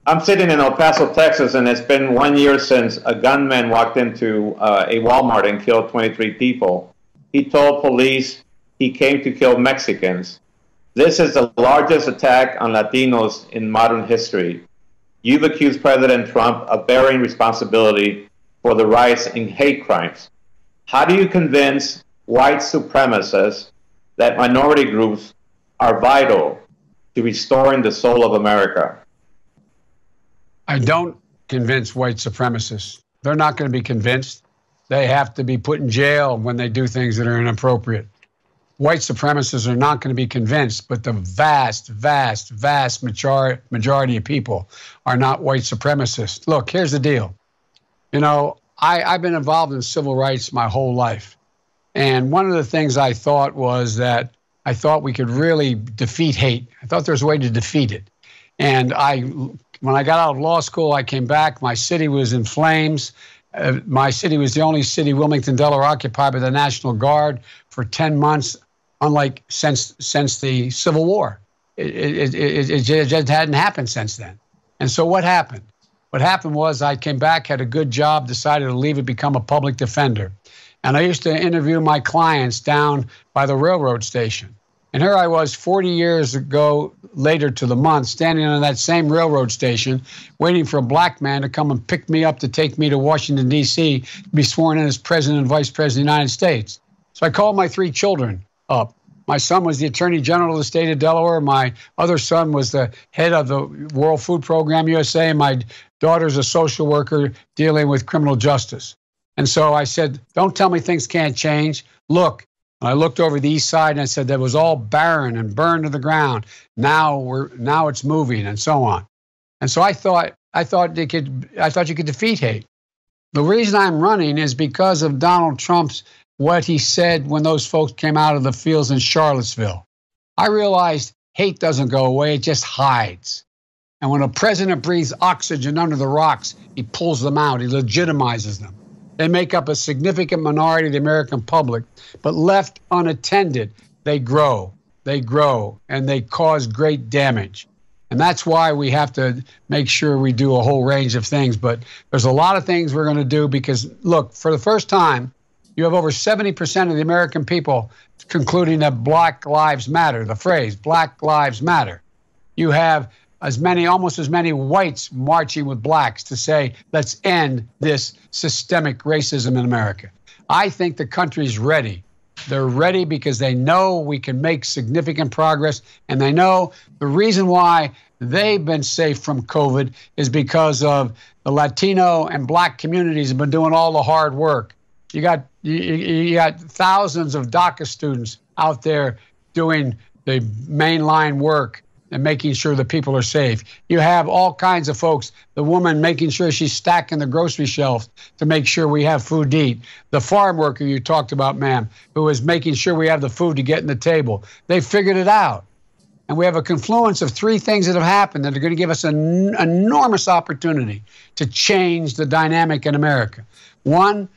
I'm sitting in El Paso, Texas, and it's been 1 year since a gunman walked into a Walmart and killed 23 people. He told police he came to kill Mexicans. This is the largest attack on Latinos in modern history. You've accused President Trump of bearing responsibility for the rise in hate crimes. How do you convince white supremacists that minority groups are vital to restoring the soul of America? I don't convince white supremacists. They're not going to be convinced. They have to be put in jail when they do things that are inappropriate. White supremacists are not going to be convinced, but the vast majority of people are not white supremacists. Look, here's the deal. You know, I've been involved in civil rights my whole life. And one of the things I thought was that I thought we could really defeat hate. I thought there was a way to defeat it. And when I got out of law school, I came back. My city was in flames. My city was the only city, Wilmington, Delaware, occupied by the National Guard for 10 months, unlike since the Civil War. It just hadn't happened since then. And so what happened? What happened was I came back, had a good job, decided to leave and become a public defender. And I used to interview my clients down by the railroad station. And here I was 40 years ago, later to the month, standing on that same railroad station, waiting for a black man to come and pick me up to take me to Washington, D.C., to be sworn in as President and Vice President of the United States. So I called my 3 children up. My son was the Attorney General of the state of Delaware. My other son was the head of the World Food Program USA. And my daughter's a social worker dealing with criminal justice. And so I said, don't tell me things can't change. Look. I looked over the east side and I said that was all barren and burned to the ground. Now it's moving and so on. And so I thought you could defeat hate. The reason I'm running is because of Donald Trump's what he said when those folks came out of the fields in Charlottesville. I realized hate doesn't go away, it just hides. And when a president breathes oxygen under the rocks, he pulls them out, he legitimizes them. They make up a significant minority of the American public, but left unattended, they grow, and they cause great damage. And that's why we have to make sure we do a whole range of things. But there's a lot of things we're going to do because, look, for the first time, you have over 70% of the American people concluding that Black Lives Matter, the phrase Black Lives Matter. You have almost as many whites marching with blacks to say, let's end this systemic racism in America. I think the country's ready. They're ready because they know we can make significant progress, and they know the reason why they've been safe from COVID is because of the Latino and black communities have been doing all the hard work. You got thousands of DACA students out there doing the mainline work and making sure the people are safe. You have all kinds of folks, the woman making sure she's stacking the grocery shelves to make sure we have food to eat. The farm worker you talked about, ma'am, who is making sure we have the food to get in the table. They figured it out. And we have a confluence of 3 things that have happened that are going to give us an enormous opportunity to change the dynamic in America. 1,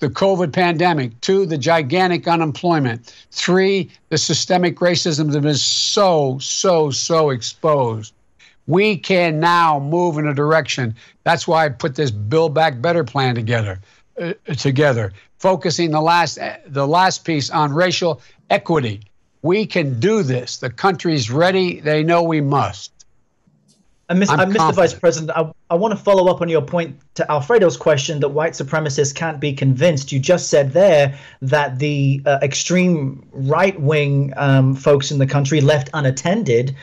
the COVID pandemic. 2, the gigantic unemployment. 3, the systemic racism that is so exposed. We can now move in a direction. That's why I put this Build Back Better plan together, focusing the last piece on racial equity. We can do this. The country's ready. They know we must. Mr. Vice President, I want to follow up on your point to Alfredo's question that white supremacists can't be convinced. You just said there that the extreme right-wing folks in the country left unattended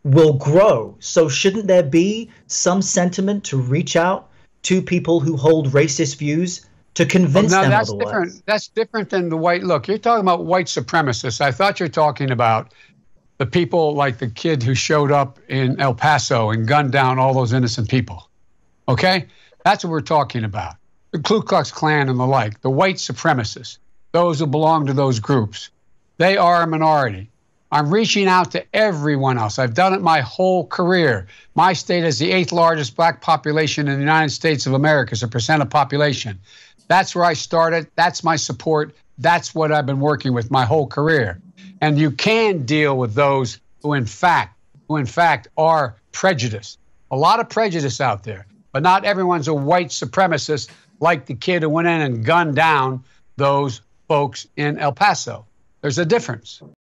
will grow. So shouldn't there be some sentiment to reach out to people who hold racist views to convince them otherwise? That's different than the white. Look, you're talking about white supremacists. I thought you're talking about the people like the kid who showed up in El Paso and gunned down all those innocent people. Okay? That's what we're talking about. The Ku Klux Klan and the like, the white supremacists, those who belong to those groups. They are a minority. I'm reaching out to everyone else. I've done it my whole career. My state has the 8th largest black population in the United States of America as a percent of population. That's where I started. That's my support. That's what I've been working with my whole career. And you can deal with those who in fact are prejudiced, a lot of prejudice out there, but not everyone's a white supremacist like the kid who went in and gunned down those folks in El Paso. There's a difference.